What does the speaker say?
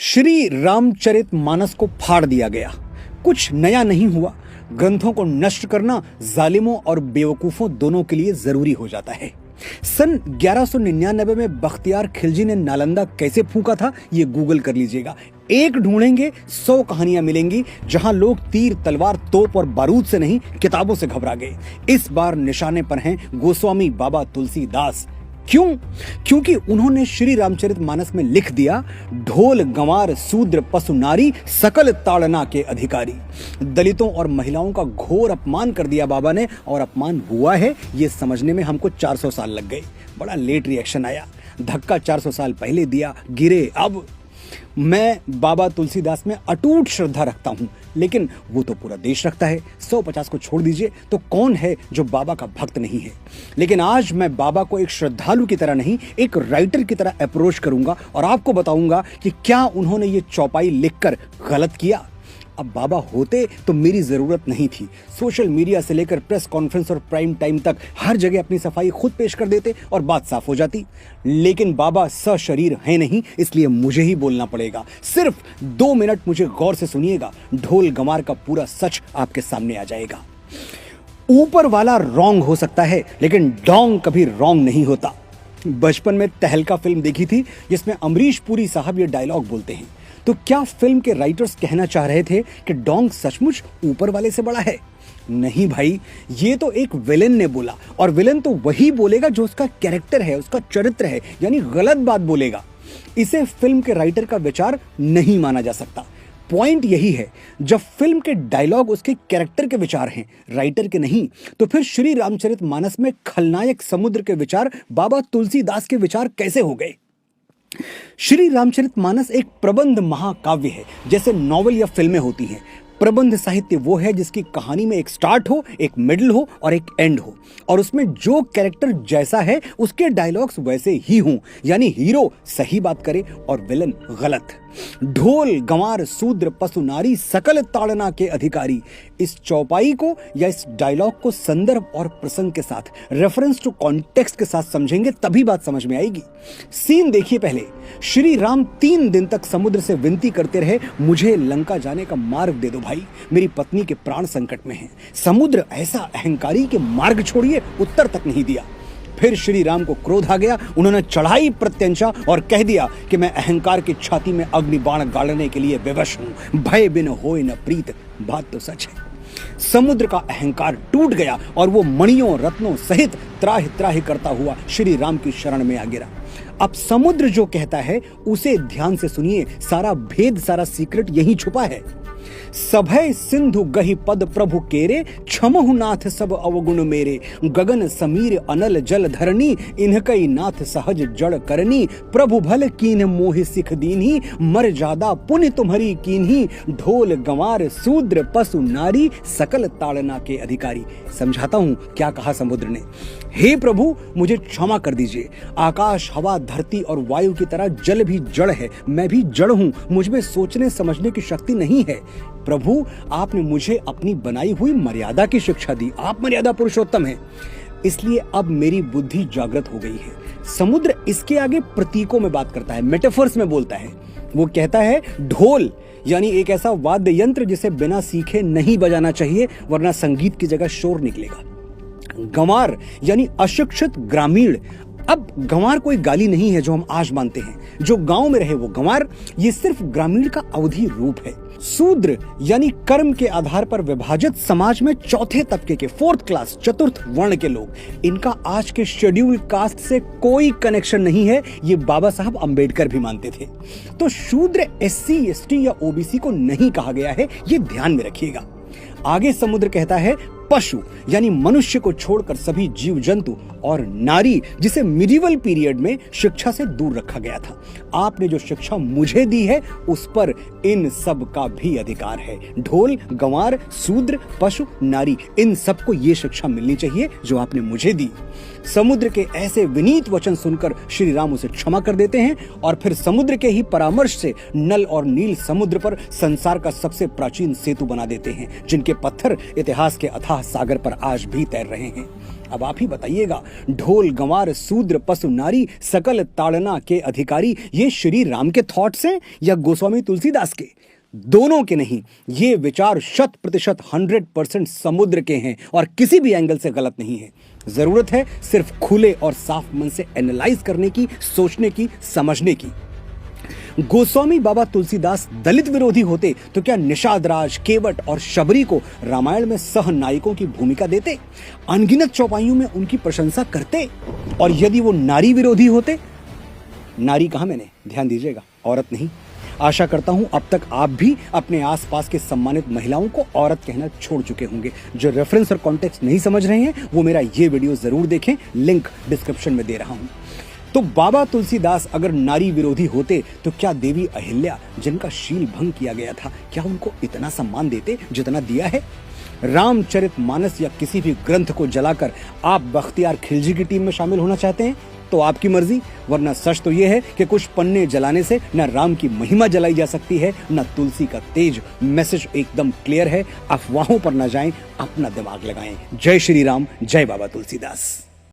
श्री रामचरितमानस को फाड़ दिया गया। कुछ नया नहीं हुआ। ग्रंथों को नष्ट करना जालिमों और बेवकूफों दोनों के लिए जरूरी हो जाता है। सन 1199 में बख्तियार खिलजी ने नालंदा कैसे फूंका था, ये गूगल कर लीजिएगा। एक ढूंढेंगे 100 कहानियां मिलेंगी जहां लोग तीर तलवार तोप और बारूद से नहीं किताबों से घबरा गए। इस बार निशाने पर हैं गोस्वामी बाबा तुलसीदास। क्यों? क्योंकि उन्होंने श्री रामचरितमानस में लिख दिया, ढोल गंवार शूद्र पशु नारी सकल ताड़ना के अधिकारी। दलितों और महिलाओं का घोर अपमान कर दिया बाबा ने, और अपमान हुआ है ये समझने में हमको 400 साल लग गए। बड़ा लेट रिएक्शन आया। धक्का 400 साल पहले दिया, गिरे अब। मैं बाबा तुलसीदास में अटूट श्रद्धा रखता हूं, लेकिन वो तो पूरा देश रखता है। 150 को छोड़ दीजिए तो कौन है जो बाबा का भक्त नहीं है। लेकिन आज मैं बाबा को एक श्रद्धालु की तरह नहीं, एक राइटर की तरह अप्रोच करूंगा और आपको बताऊंगा कि क्या उन्होंने ये चौपाई लिखकर गलत किया। अब बाबा होते तो मेरी जरूरत नहीं थी। सोशल मीडिया से लेकर प्रेस कॉन्फ्रेंस और प्राइम टाइम तक हर जगह अपनी सफाई खुद पेश कर देते और बात साफ हो जाती। लेकिन बाबा सशरीर है नहीं, इसलिए मुझे ही बोलना पड़ेगा। सिर्फ 2 मिनट मुझे गौर से सुनिएगा, ढोल गंवार का पूरा सच आपके सामने आ जाएगा। ऊपर वाला रॉन्ग हो सकता है, लेकिन डोंग कभी रॉन्ग नहीं होता। बचपन में तहलका फिल्म देखी थी जिसमें अमरीश पुरी साहब ये डायलॉग बोलते हैं। तो क्या फिल्म के राइटर्स कहना चाह रहे थे कि डोंग सचमुच ऊपर वाले से बड़ा है? नहीं भाई, ये तो एक विलेन ने बोला, और विलेन तो वही बोलेगा जो उसका कैरेक्टर है, उसका चरित्र है, यानी गलत बात बोलेगा। इसे फिल्म के राइटर का विचार नहीं माना जा सकता। पॉइंट यही है, जब फिल्म के डायलॉग उसके कैरेक्टर के विचार हैं, राइटर के नहीं, तो फिर श्री रामचरितमानस में खलनायक समुद्र के विचार बाबा तुलसीदास के विचार कैसे हो गए? श्री रामचरितमानस एक प्रबंध महाकाव्य है, जैसे नॉवेल या फिल्में होती हैं। प्रबंध साहित्य वो है जिसकी कहानी में एक स्टार्ट हो, एक मिडिल हो और एक एंड हो, और उसमें जो कैरेक्टर जैसा है उसके डायलॉग्स वैसे ही हों, यानी हीरो सही बात करे और विलन गलत। ढोल गंवार शूद्र पशु नारी सकल ताड़ना के अधिकारी, इस चौपाई को या इस डायलॉग को संदर्भ और प्रसंग के साथ, रेफरेंस टू कॉन्टेक्स्ट के साथ समझेंगे तभी बात समझ में आएगी। सीन देखिए पहले। श्री राम 3 दिन तक समुद्र से विनती करते रहे, मुझे लंका जाने का मार्ग दे दो भाई, मेरी पत्नी के प्राण संकट में हैं। समुद्र ऐसा अहंकारी के मार्ग छोड़िए उत्तर तक नहीं दिया। फिर श्री राम को क्रोध आ गया, उन्होंने चढ़ाई प्रत्यंचा और कह दिया कि मैं अहंकार की छाती में अग्नि बाण गाड़ने के लिए विवश हूं, भय बिन होए न प्रीत। बात तो सच है। समुद्र का अहंकार टूट गया और वो मणियों रत्नों सहित त्राहि त्राहि करता हुआ श्री राम की शरण में आ गिरा। अब समुद्र जो कहता है उसे ध्यान से सुनिए, सारा भेद, सारा सीक्रेट यही छुपा है। सभय सिंधु गहि पद प्रभु केरे, क्षमहु नाथ सब अवगुण मेरे। गगन समीर अनल जल धरनी, इनकई नाथ सहज जड़ करनी। प्रभु भल कीन मोहि सिख दीन्ही, मर जादा पुण्य तुम्हारी कीन्ही। ढोल गंवार शूद्र पशु नारी, सकल ताड़ना के अधिकारी। समझाता हूं क्या कहा समुद्र ने। हे प्रभु, मुझे क्षमा कर दीजिए। आकाश हवा धरती और वायु की तरह जल भी जड़ है, मैं भी जड़ हूं, मुझमें सोचने समझने की शक्ति नहीं है। प्रभु, आपने मुझे अपनी बनाई हुई मर्यादा की शिक्षा दी, आप मर्यादा पुरुषोत्तम हैं, इसलिए अब मेरी बुद्धि जागृत हो गई है। समुद्र इसके आगे प्रतीकों में बात करता है, मेटाफर्स में बोलता है। वो कहता है ढोल यानी एक ऐसा वाद्य यंत्र जिसे बिना सीखे नहीं बजाना चाहिए, वरना संगीत की जगह शोर निकलेगा। गंवार यानी अशिक्षित ग्रामीण। अब गंवार कोई गाली नहीं है जो हम आज मानते हैं, जो गांव में रहे वो गंवार, ये सिर्फ ग्रामीण का अवधि रूप है। शूद्र यानी कर्म के आधार पर विभाजित समाज में चौथे तबके के, 4th क्लास, चतुर्थ वर्ण के लोग। इनका आज के शेड्यूल कास्ट से कोई कनेक्शन नहीं है, ये बाबा साहब अंबेडकर भी मानते थे। तो शूद्र SC ST या OBC को नहीं कहा गया है, ये ध्यान में रखिएगा। आगे समुद्र कहता है पशु यानी मनुष्य को छोड़कर सभी जीव जंतु, और नारी जिसे मिडिवल पीरियड में शिक्षा से दूर रखा गया था। आपने जो शिक्षा मुझे दी है उस पर इन सब का भी अधिकार है। ढोल गंवार शूद्र पशु नारी, इन सबको ये शिक्षा मिलनी चाहिए जो आपने मुझे दी। समुद्र के ऐसे विनीत वचन सुनकर श्री राम उसे क्षमा कर देते हैं, और फिर समुद्र के ही परामर्श से नल और नील समुद्र पर संसार का सबसे प्राचीन सेतु बना देते हैं, जिनके पत्थर इतिहास के अथाह सागर पर आज भी तैर रहे हैं। अब आप ही बताइएगा, ढोल गंवार सूद्र पशु नारी सकल ताड़ना के अधिकारी, ये श्री राम के थॉट्स हैं या गोस्वामी तुलसीदास के? दोनों के नहीं, ये विचार 100% समुद्र के हैं और किसी भी एंगल से गलत नहीं है। जरूरत है सिर्फ खुले और साफ मन से एनालाइज करने की, सोचने की, समझने की। गोस्वामी बाबा तुलसीदास दलित विरोधी होते तो क्या निषाद राज, केवट और शबरी को रामायण में सह नायकों की भूमिका देते, अनगिनत चौपाइयों में उनकी प्रशंसा करते? और यदि वो नारी विरोधी होते, नारी कहा मैंने, ध्यान दीजिएगा, औरत नहीं। आशा करता हूं अब तक आप भी अपने आसपास के सम्मानित महिलाओं को औरत कहना छोड़ चुके होंगे। जो रेफरेंस और कॉन्टेक्स्ट नहीं समझ रहे हैं वो मेरा ये वीडियो जरूर देखें, लिंक डिस्क्रिप्शन में दे रहा हूं। तो बाबा तुलसीदास अगर नारी विरोधी होते तो क्या देवी अहिल्या, जिनका शील भंग किया गया था, क्या उनको इतना सम्मान देते जितना दिया है? रामचरितमानस या किसी भी ग्रंथ को जलाकर आप बख्तियार खिलजी की टीम में शामिल होना चाहते हैं तो आपकी मर्जी, वरना सच तो यह है कि कुछ पन्ने जलाने से न राम की महिमा जलाई जा सकती है न तुलसी का तेज। मैसेज एकदम क्लियर है, अफवाहों पर न जाएं, अपना दिमाग लगाएं। जय श्री राम, जय बाबा तुलसीदास।